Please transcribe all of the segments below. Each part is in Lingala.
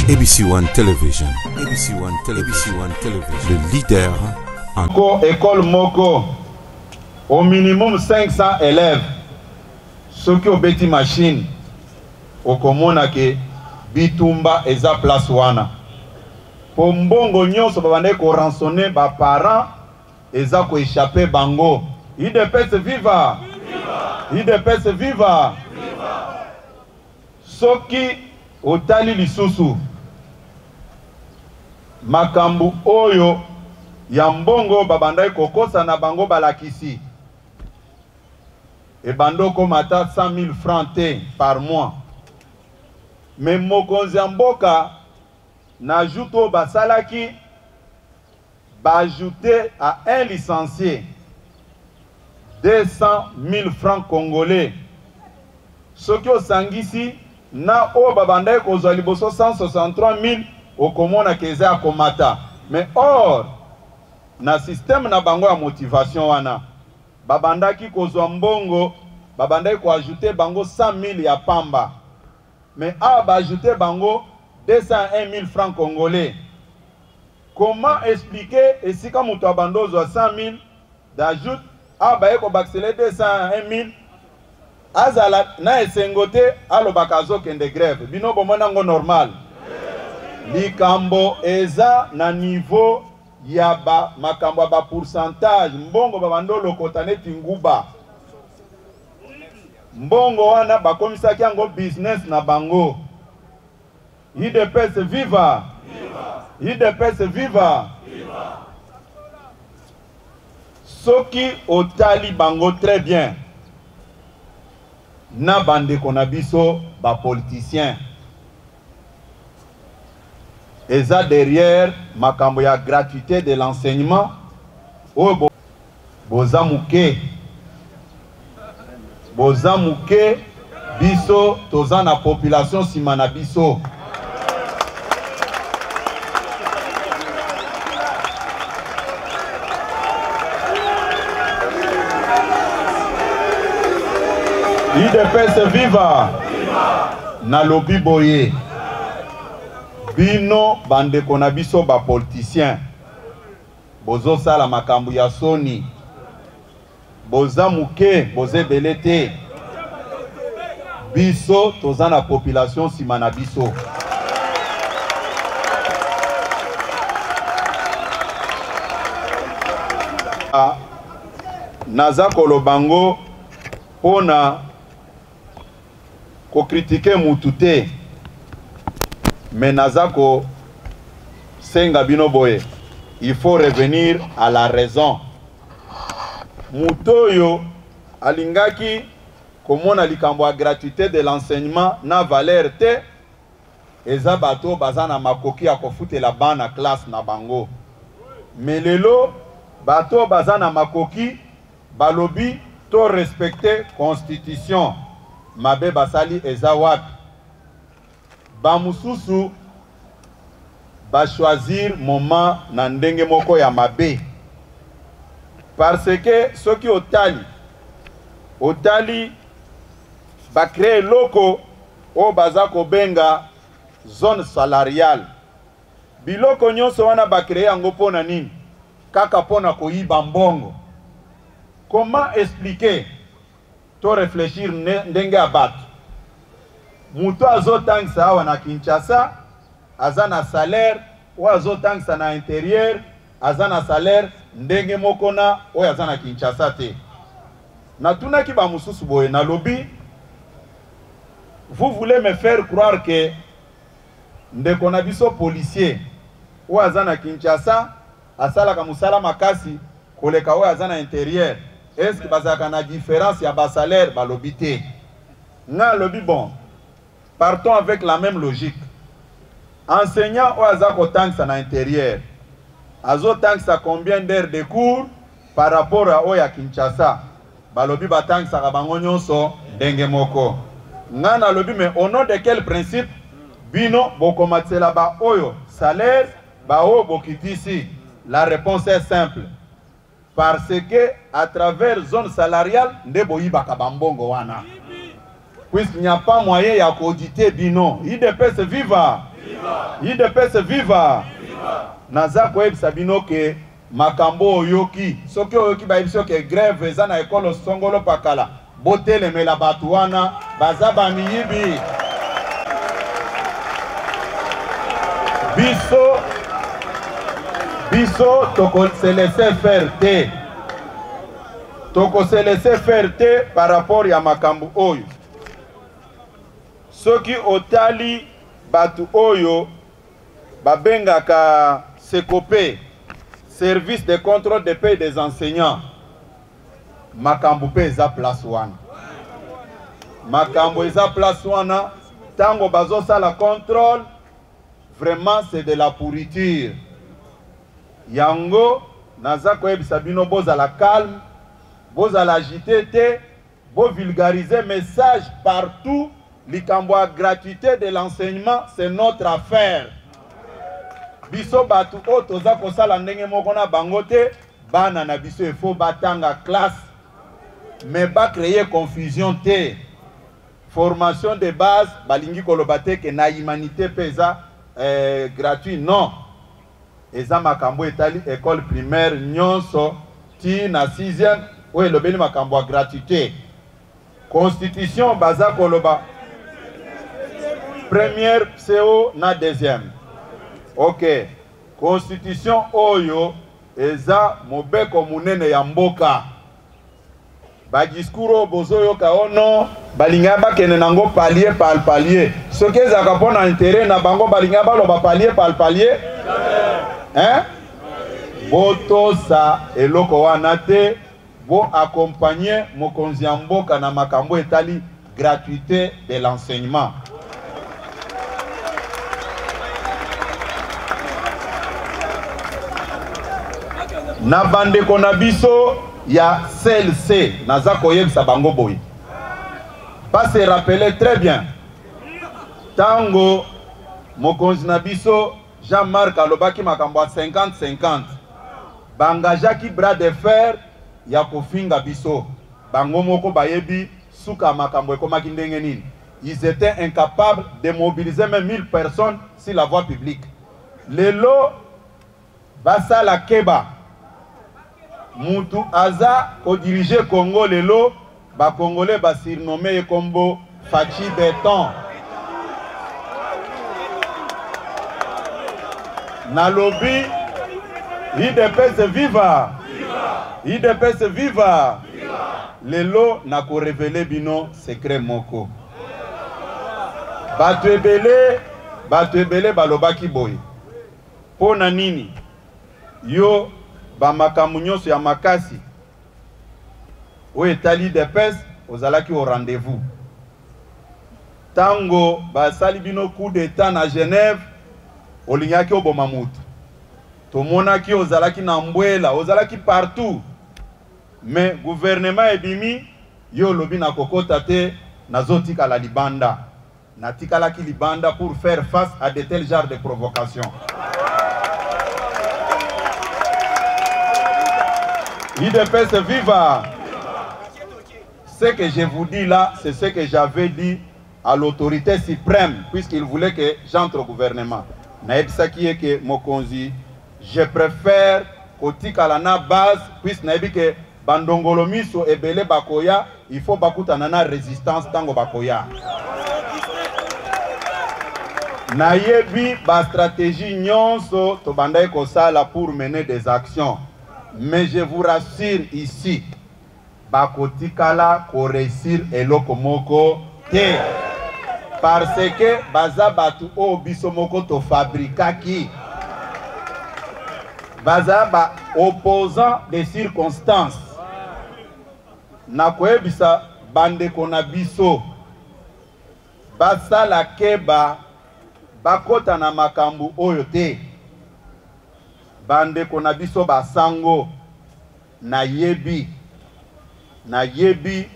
ABC One Television. ABC One Television. ABC One Television. Le leader en école Moko. Au minimum 500 élèves. Ceux qui ont bêti machine. Au komona ke bitumba eza place wana. Pour mbongo nyonso babande ko rançonner ba parents eza ko échapper bango. IDPS viva. IDPS viva. Soki otali lisusu makambu oyo ya mbongo babandai kokosa na bango balakisi e bandoko mata 100 000 francs te par mois. Mais mokonzi ya mboka na juto basalaki ba ajouter à un licencié 200 000 francs congolais. Soki osangisi na o babandai kozwa liboso 163 000 okomona keza ya komata. Mais or na système na bango ya motivation wana babandaki kozwa mbongo babandai ko ajouter bango 100 000 ya pamba. Mais a ba ajouter bango 201 000 francs congolais. Comment expliquer esika muto abandozwa 100 000 d'ajout a ba eko baxele 201 000 azala na esengote alobaka azokende grève bino bomona ngo normal. Likambo eza na niveau ya ba makambo ba pourcentage mbongo babando lokota neti nguba mbongo wana bakomisaki yango business na bango. IDPS viva. IDPS viva. Soki otali bango très bien na bande konabiso ba politicien eza derrière makambo ya gratuité de l'enseignement o bozamuke biso toza na population simana biso. IDPS viva. Na lobi boye bino bande konabiso ba politicien bozo sala makambu ya soni boza muke boze belete biso toza na population simana biso. Naza kolobango pona ko critiquer mutute mais nazako senga bino boye il faut revenir à la raison. Mutoyo alingaki komona likambo ya gratuité de l'enseignement na valeur te eza bato bazana makoki ya kofutela bana classe na bango. Mais lelo bato bazana makoki balobi to respecter constitution mabe basali eza wapi bamususu ba choisir moment na ndenge moko ya mabe. Parce que soki otali ba créer loko o bazako benga zone salariale biloko nyonso wana ba créer yango pona nini kaka pona koyiba mbongo. Comment expliquer to réfléchir ndenge abatu muto azotangisa awa na Kinshasa azana salaire ou azotangisa na intérieur azana salaire ndenge mokona o azana Kinshasa te. Na tunaki ba mususu boye na lobby vous voulez me faire croire que ndeko na biso policier ou azana Kinshasa asala ka musala makasi koleka o azana intérieur. Est-ce que bazaka na différence ya ba salaire ba lobby te? Na lobby bon. Partons avec la même logique. Enseignant ou azako tanksa na intérieur. Azo tanksa combien d'heures de cours par rapport à oya Kinshasa? Balobi ba tanksa ka bango nyonso ndenge moko. Ngana lobi mais au nom de quel principe bino bokomatsela ba oyo salaire ba o bokitisi? La réponse est simple. Parce que à travers zone salariale ndebo yibaka bambongo wana. Puisqu'il n'y a pas moyen ya auditer bino. IDPS viva. IDPS viva. Naza koyebisa bino ke makambo oyoki soki oyoki bayebiso ke grève eza na ekolo songolo pakala botelemela bato wana baza bamiyibi. Biso toko se laisser faire te. Toko se laisser faire te par rapport ya makambo oyo. Soki otali batu oyo babengaka Secope, service de contrôle des pays des enseignants. Makambo pe eza place wana. Makambo eza place wana. Tango bazo sala contrôle, vraiment c'est de la pourriture. Yango naza koyebisa bino bozala calme, bozala agité te, bo vulgariser message partout. Likambo a gratuité de l'enseignement, c'est notre affaire. Biso batu o toza kosala ndenge moko na bango te, bana na biso il faut batanga classe, mais ba créer confusion te. Formation de base, balingi koloba te ke na humanité pesa gratuit, non. Eza makambo etali école primaire nyonso ti na 6e o elobeli makambo a gratuité. Constitution baza koloba première CO na deuxième. Ok. Constitution oyo eza mobeko munene ya mboka. Ba discours bozo yoka ono balinga bakene nango palier par palier. Soki ezaka pona intérêt na bango balinga baloba palier par palier. Hein? Boto sa eloko wana te, bo accompagner mokonzi ya mboka na makambo etali gratuité de l'enseignement. Na bande konabiso ya CLC naza koyebisa bango boy. Pas se rappeler très bien. Tango mokonzi na biso Jean-Marc alobaki makambo 50-50. Bangajaki bras de fer ya kofinga biso. Bango moko bayebi suka makambo ekomaki ndenge nini. Ils étaient incapables de mobiliser même 1000 personnes sur la voie publique. Lelo basa la keba. Mutu aza ko diriger Congo lelo ba congolais ba surnommé kombo Fachi Béton. Nalobi IDPS viva. IDPS viva. Lelo na ko révéler bino secret moko. Batu ebele balobaki boy. Pona nini? Yo ba makambo nyonso ya makasi o etali IDPS ozalaki au rendez-vous. Tango basali bino coup d'état na Genève olingaki oboma mutu. Tomonaki ozalaki na mbwela, ozalaki partout. Mais gouvernement ebimi yo lobi na kokota te nazotika la libanda. Natikalaki libanda pour faire face à de tels genres de provocations. IDPS viva. Ce que je vous dis là, c'est ce que j'avais dit à l'autorité suprême, puisqu'il voulait que j'entre au gouvernement. Naebisaki eke mokonzi, je préfère kotika la na base, puisque naebi que bandongolo miso ebele bakoya, il faut bakuta nana résistance tango bakoya. Nayebi ba stratégie nyonso to bandaye kosala pour mener des actions. Mais je vous rassure ici, bakotikala ko réussir eloko moko te. Parce que baza batu o biso moko to fabrikaki. Baza ba opposant des circonstances. Na koyebisa bande kona biso. Basa la keba bakota na makambu oyo te. Bande kona biso basango na yebi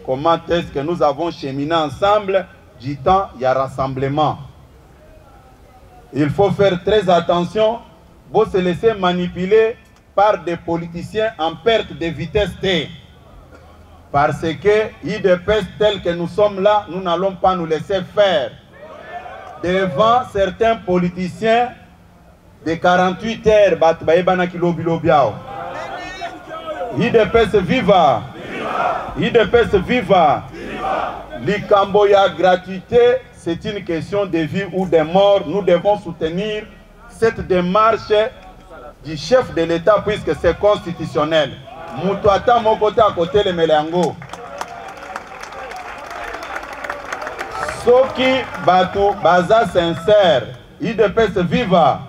comment est-ce que nous avons cheminé ensemble du temps il y a rassemblement. Il faut faire très attention, vous se laisser manipuler par des politiciens en perte de vitesse T. Parce que IDPS tel que nous sommes là, nous n'allons pas nous laisser faire. devant certains politiciens de 48 heures, Batbaïbana Kilobilobiao. IDPS viva! IDPS viva! L'Ikamboya gratuité, c'est une question de vie ou de mort. Nous devons soutenir cette démarche du chef de l'État puisque c'est constitutionnel. Moutouata Mokote à côté le Melango. Soki Batu Baza sincère, IDPS viva,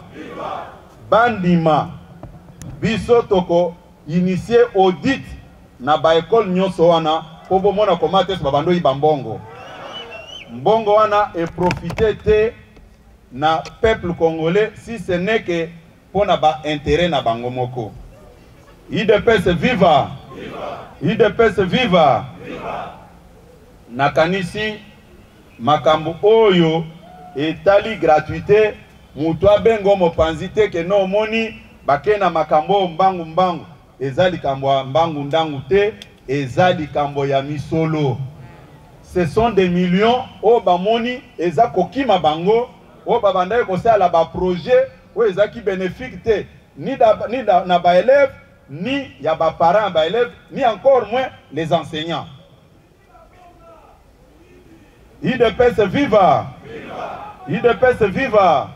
Bandima, Biso Toko, initié audit na ba école nyonso wana, pour mona komate sa babando ibambongo. Mbongo wana et profiter te na peuple congolais si ce n'est que pour na ba intérêt na bango moko. IDPS viva, IDPS viva, nakanisi makambo oyo etali gratuité mutu abengo mopanzite ke no moni bakena makambo mbangu mbangu ezali kambo mbangu ndangu te ezali kambo ya misolo. Ce sont des millions o bamoni eza kokima bango o babandai kosala ba projet o ezaki bénéfique te ni na ba élèves ni ya ba parents ba élèves ni encore moins les enseignants. IDPS viva! IDPS viva!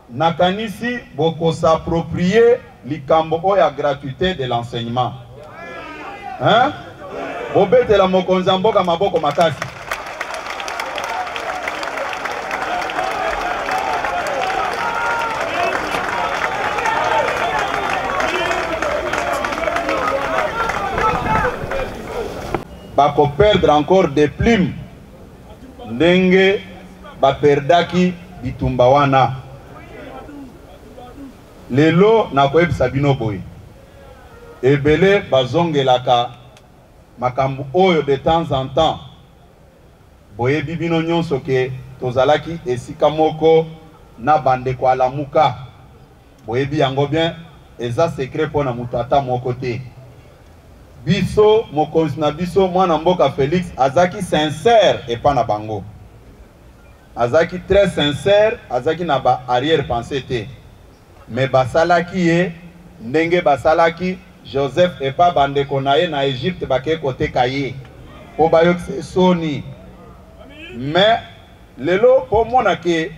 Nakanisi boko s'approprier likambo oya gratuité de l'enseignement. Hein? Bobete la mokonzamboka maboko makasi. Bako perdre encore des plumes. Ndenge baperdaki bitumba wana. Lelo na koyeb sabino boy. Ebele bazongelaka makambu oyo de temps en temps. Boye bibino nyonso ke tozalaki esika moko na bande kwa lamuka. Boye bi yango bien eza secret pona mutu ata moko te. Biso mokonzi na biso mwana mboka Félix azaki sincère et pas na bango. Azaki très sincère, azaki na ba arrière pensée te. Mais basalaki ye ndenge basalaki Joseph et pas bande konaye na Égypte bake kote kaye. Po bayok se soni. Mais lelo po mona ke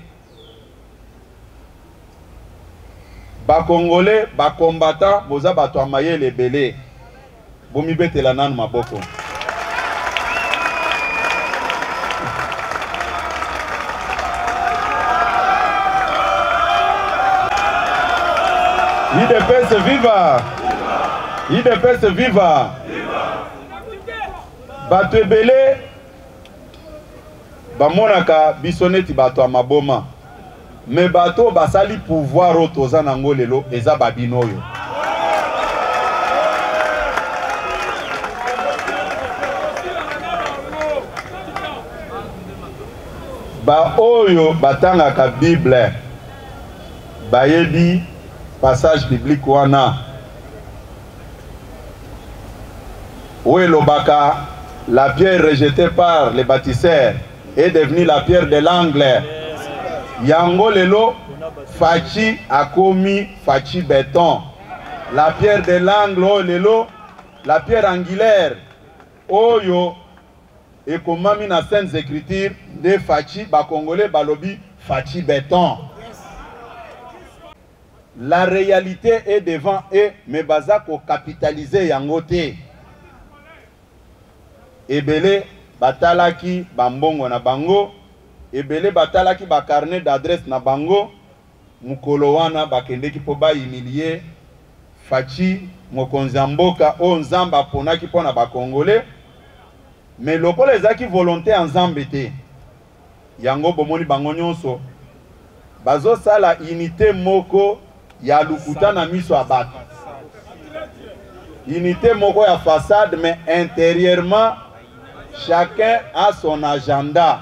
ba Congolais, ba combattant boza bato amaye le belé. Bomi bete la nan maboko. IDPS viva! IDPS viva! Bato ebele bamonaka bisoneti bato amaboma. Me bato basali pouvoir otoza nango lelo eza babino yo. Ba oyo batangaka Bible bayebi passage biblique wana Ouelobaka, la pierre rejetée par les bâtisseurs est devenue la pierre de l'angle. Yango lelo fachi akomi fachi béton. La pierre de l'angle lelo la pierre angulaire oyo et comme na Saintes Écritures de fachi ba congolais balobi fachi béton. La réalité est devant eux, mais bazako capitaliser yangote. Ebele batalaki bambongo na bango, ebele batalaki ba carnet d'adresse na bango, mukolo wana bakendeki po ba humilier fachi mokonzi mboka o nzamba ponaki pona ba congolais. Mais lokola ezaki volonté en zambete. Yango bomoni bango nyonso bazo sala unité moko ya lukuta na miso abatu. Unité moko ya façade, mais intérieurement chacun a son agenda.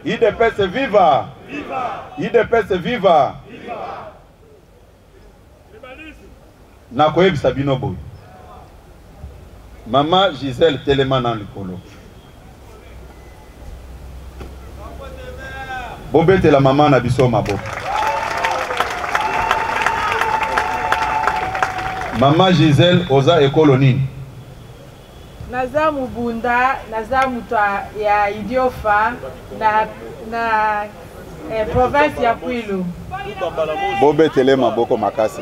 IDPS viva! IDPS viva! Nakoyebi Sabino Boy. Maman Gisèle Téléman dans le colo. Bobete la maman na biso mabo. Maman Gisèle oza ekoloni. Naza mubunda, naza mutwa ya Idiofa na province ya Kwilu. Bobetele maboko makasi.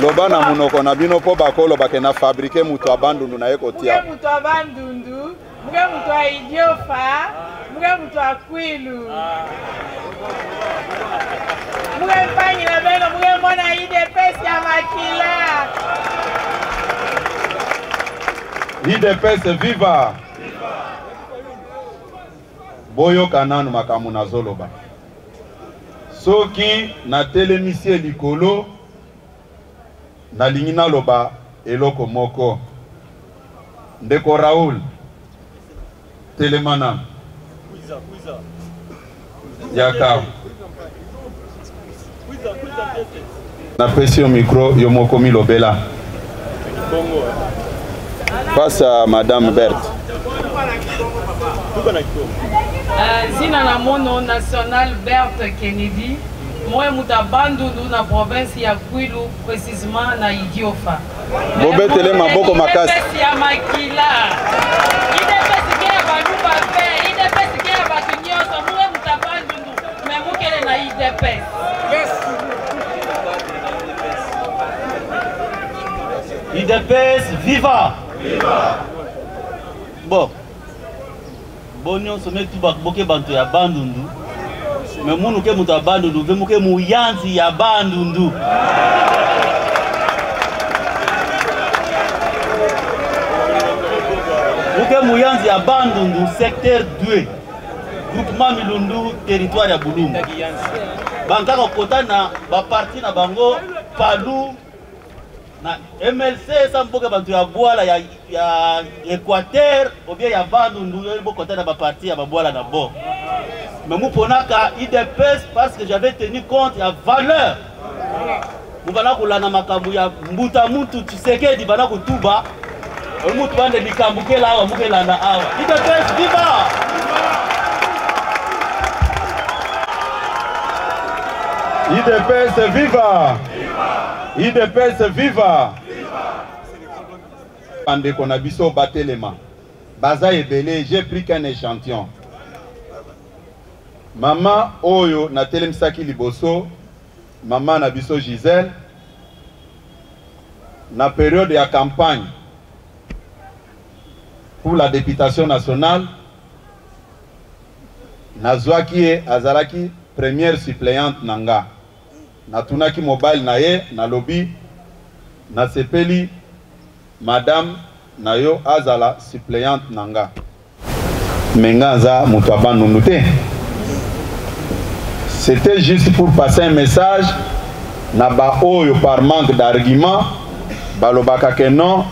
Loba na munoko na bino po bakolo bakena fabriquer mutu abandundu na ekotia. Mutu abandundu, mutu wa Idiofa, mutu wa Kwilu. Mpangi na beno mona IDPS ya makila. IDPS viva. Boyo kananu makamu na zoloba. Soki na telemisie likolo na lingina loba eloko moko. Ndeko Raoul Telemana Yaka na pesi au micro yomoko milobela face à Madame Berthe. Zina na mono national Berthe Kennedy. Moi muta bandundu na province ya Kwilu, précisément na Idiofa. Bobetele maboko makasi. IDPS ya makila. IDPS ke ya baluba fe, IDPS ke ya batu nyonso, moi muta bandundu, mais mukele na IDPS. IDPS viva! Viva! Bon. Bonio sommet tout bakoboke bantu ya bandundu. Mais munu ke muta bandundu, ve muke muyanzi ya bandundu. Muke muyanzi ya bandundu secteur 2. Groupement Milundu territoire ya Bulumbu. Bankaka kota na ba parti na bango Palu na MLC samboka bantu ya Bwala ya Équateur ou bien ya Bandundu bokota na ba parti ya Bwala na bo. Mais nous ponaka IDPS parce que j'avais tenu compte ya valeur. Mubana kulana makambu ya mbuta muntu Tshisekedi bana kutuba. Mutu bande likambukela awa mukelana awa. IDPS viva! IDPS viva! IDPS viva! Ande qu'on a biso batelema. Baza ebele, j'ai pris qu'un échantillon. Maman Oyo na telemsaki liboso, maman na biso Gisèle, na période de campagne pour la députation nationale, Nazwaki Azalaki, première suppléante nanga. Natunaki mobile naye, na lobby, na sepeli, madame Nayo Azala, suppléante nanga. Mengaza Moutaba Nunute. C'était juste pour passer un message, Naba Oyo par manque d'arguments, Balobaka que non,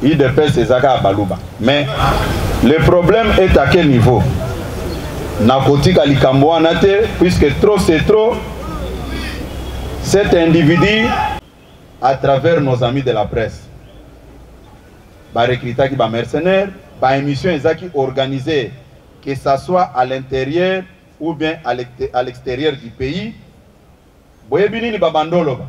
IDPS Ezaka Baluba. Mais le problème est à quel niveau? Nakotika likambo anate, puisque trop c'est trop, cet individu, à travers nos amis de la presse, ba recruta qui ba mercenaires, ba émission ezaki organisée, que ça soit à l'intérieur ou bien à l'extérieur du pays. Boyebini ni babandolo.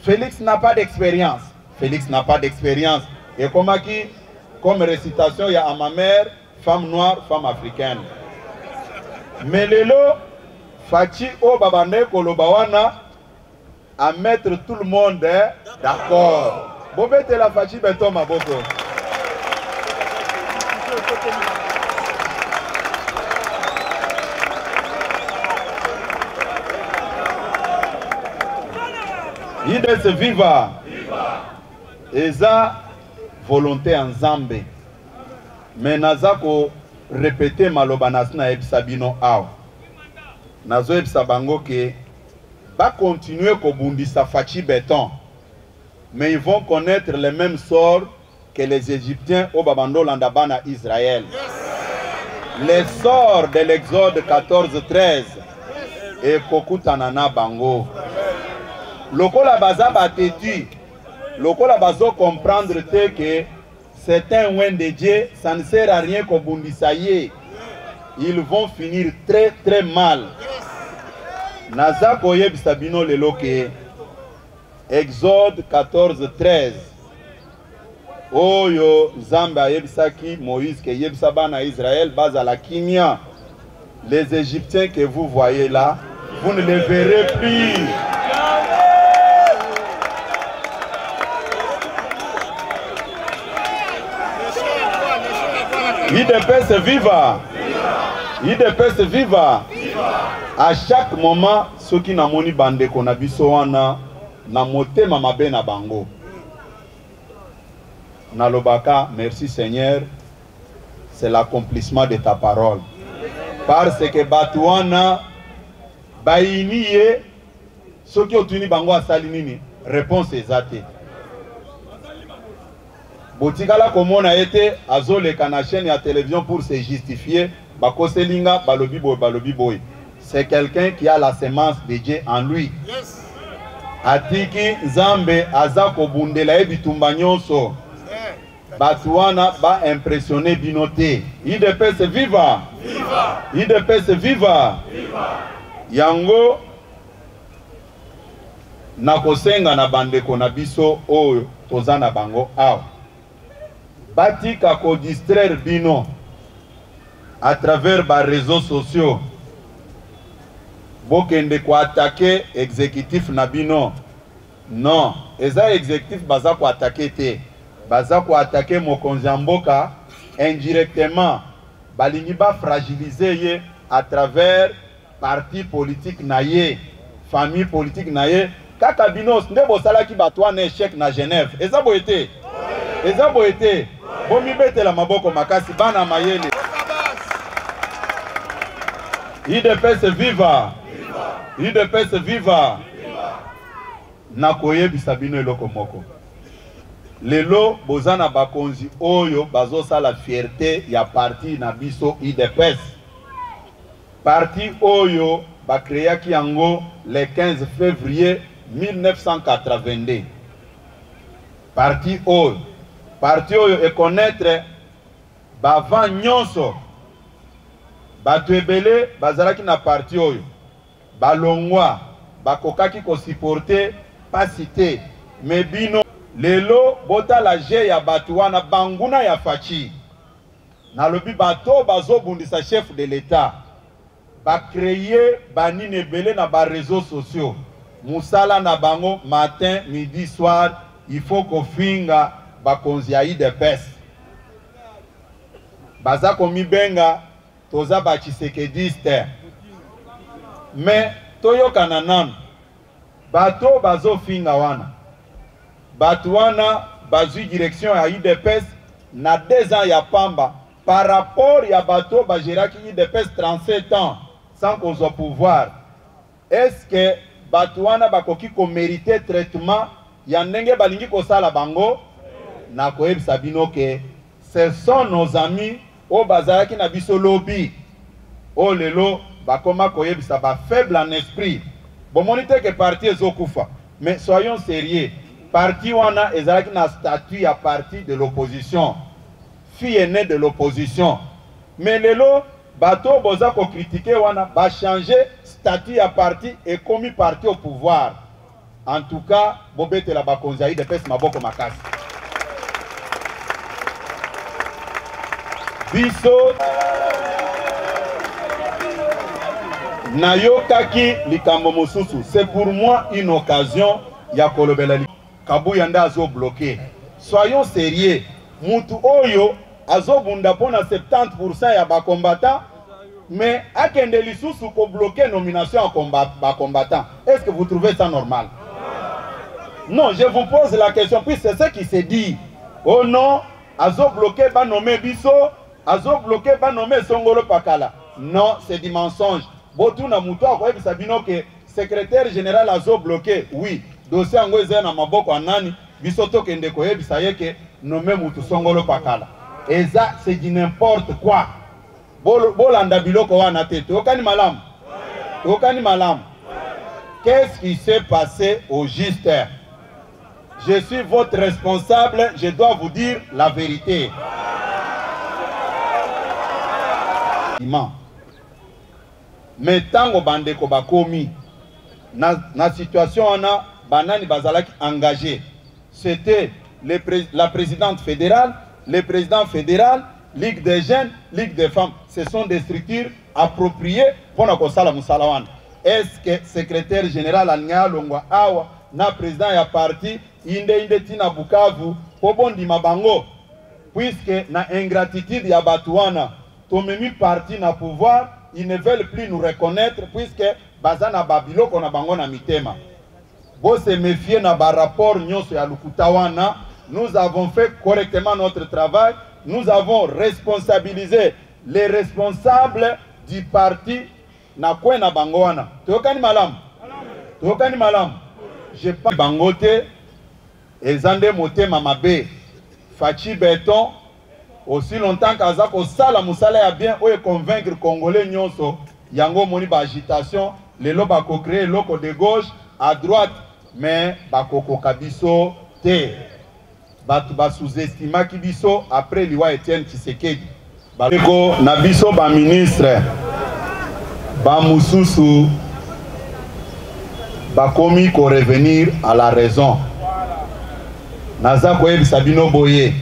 Félix n'a pas d'expérience. Félix n'a pas d'expérience. Et comme récitation, il y a à ma mère, femme noire, femme africaine. Mais lelo, Fachi o babande kolobawana, à mettre tout le monde d'accord. Bobete la Fachi beto maboko. IDPS viva. Eza volonté en Zambé. Mais nazako répéter malobanas na ebisabino aw. Nazo ebisabango ke va continuer kobundisa Fachi béton. Mais ils vont connaître les mêmes sorts que les Égyptiens au Babando Landabana Israël. Les sorts de l'Exode 14-13 et Kokutanana Bango. Lokola baza bateti, lokola bazo comprendre que c'est un ouen de Dieu, ça ne sert à rien kobundisa ye. ils vont finir très très mal. Naza koyeb sabino leloke. Exode 14:13. Oyo Zamba yebisaki Moïse ke yebisaba na Israël base à la kimia. Les Égyptiens que vous voyez là, vous ne les verrez plus. IDPS viva. IDPS viva. À chaque moment, ceux qui n'ont pas bande qu'on a biso wana na motema mabe na bango. Nalobaka, merci Seigneur, c'est l'accomplissement de ta parole. Parce que Batouana, Bainiye, ceux qui ont tenu bango à Salinini, réponse exacte. Botikala comme on a été à Zole Kanachène et à télévision pour se justifier, Bakoselinga, Balobi Boy. C'est quelqu'un qui a la semence de Dieu en lui. Atiki Zambe Azako Bundela Ebitumba Nyonso. Batouana ba impressionné binoté. IDPS viva. IDPS viva. Yango nakosenga na bandeko na biso oyo tozana bango awa. Batika ko distraire bino à travers les réseaux sociaux. Bokende ko attaquer exécutif na bino. Non, eza exécutif baza ko attaquer te. Baza ko attaquer mokonzi mboka indirectement. Balingi ba fragiliser ye à travers parti politique na ye, famille politique na ye. Kaka binos nde bosala ki batwa na échec na Genève. Eza boyete. Eza boyete. Bomi bete la maboko makasi bana mayele. IDPS viva. IDPS viva. Nakoye bisabino eloko moko. Lelo bozana bakonzi oyo bazosa la fierté ya parti na biso IDPS. Parti oyo ba créaki yango le 15 février 1982. Parti oyo et connaître bavant nyonso bato ebele bazalaki na parti oyo balongwa bakokaki ko supporter pas cité mais bino lelo bota la je ya bato wana banguna ya fachi na lobi bato bazobundisa chef de l'état ba créer banine ebele na ba réseaux sociaux musala na bango matin midi soir il faut ko finga bakonzi ya IDPS baza komi benga toza ba Tshisekediste mais toyoka na nanu bato bazo finga wana bato wana bazui direction ya IDPS na 2 ans ya pamba par rapport ya bato bagéraki IDPS 37 ans sans qu'on soit pouvoir. Est-ce que bato wana bakoki ko mériter traitement ya ndenge balingi ko sala bango? Na koyebisa bino ke ce sont nos amis o bazalaki na biso lobby o lelo bakoma koyebisa ba faible en esprit bomonite ke parti ezokufa mais soyons sérieux parti wana ezalaki na statut ya parti de l'opposition fille aînée de l'opposition mais lelo bato boza ko critiquer wana ba changer statut ya parti et commis parti au pouvoir. En tout cas bobete la bakonza IDPS maboko makasi biso nayokaki likambo mosusu. C'est pour moi une occasion ya kolobela Kabuya nda azo bloqué. Soyons sérieux. Mutu oyo azo bunda pona 70% ya ba combattant mais akende lisusu ko bloquer nomination à ba combattant. Est-ce que vous trouvez ça normal? Non, je vous pose la question puis c'est ce qui se dit. Oh non, azo bloqué ba nommé biso, azo bloqué ba nommé Songolo Pakala. Non, c'est du mensonge. Botuna mutu akoyebisa bino ke secrétaire général azo bloqué. Oui, dossier yango eza na maboko anani biso to kende koyebisa yeke nommé mutu Songolo Pakala. Et ça c'est du n'importe quoi. Bolanda biloko wana te. Okani malam. Okani malam. Qu'est-ce qui s'est passé au juste? Je suis votre responsable, je dois vous dire la vérité. mais tango bandeko bakomi na situation wana banani bazalaki engagé. C'était la présidente fédérale, le président fédéral, Ligue des jeunes, Ligue des femmes. Ce sont des structures appropriées pour la Kosala Moussalawan. Est-ce que secrétaire général Alnya Longwa Awa, na président ya parti, inde tina Bukavu, pobondi mabango, puisque na ingratitude ya Batouana, tomemi parti na pouvoir, ils ne veulent plus nous reconnaître, puisque bazana babilo kona bango na mitema. Bo se méfier na ba rapport nyonso ya Lukutawana. Nous avons fait correctement notre travail. Nous avons responsabilisé les responsables du parti na kwe na bangoana. Tokani malam. Tokani malam. Je pas bangote ezande motema mabe. Fachi Béton aussi longtemps qu'azako sala musala ya bien ou convaincre congolais nyonso yango moni ba agitation les loba ko créer loko de gauche à droite mais bakoko kabiso te batu ba sous-estima kibiso après liwa Etienne Tshisekedi bako na biso ba ministre ba mususu bakomi ko revenir à la raison naza ko yebisa bino boye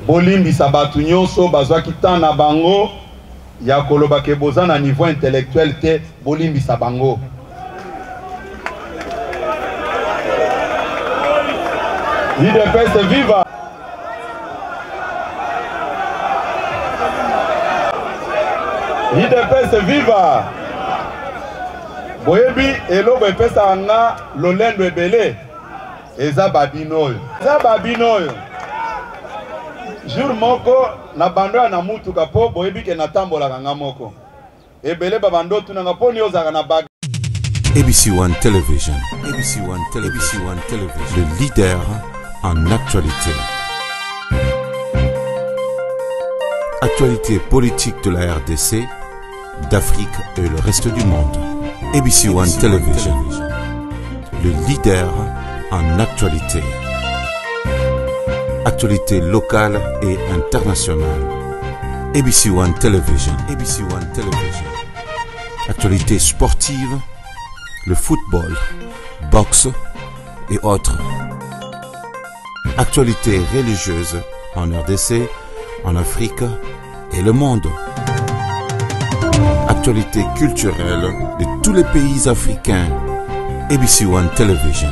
bolimbisa batu nyonso bazwaki temps na bango ya koloba ke boza na niveau intellectuel te bolimbisa bango. IDPS viva! IDPS viva! Boyebi elobo epesa nga lolendo ebele eza babinoyo. Eza babinoyo. Jour moko na bando na mutuka po boyebi ke natambola nga moko. Ebele babando tunanga po ni ozaka na bag. ABC1 Television. ABC1 Television. Le leader en actualité. Actualité politique de la RDC, d'Afrique et le reste du monde. ABC1 Television. Le leader en actualité. Actualité locale et internationale. ABC1 Television. ABC1 Television. Actualité sportive, le football, boxe et autres. Actualité religieuse en RDC, en Afrique et le monde. Actualité culturelle de tous les pays africains. ABC1 Television.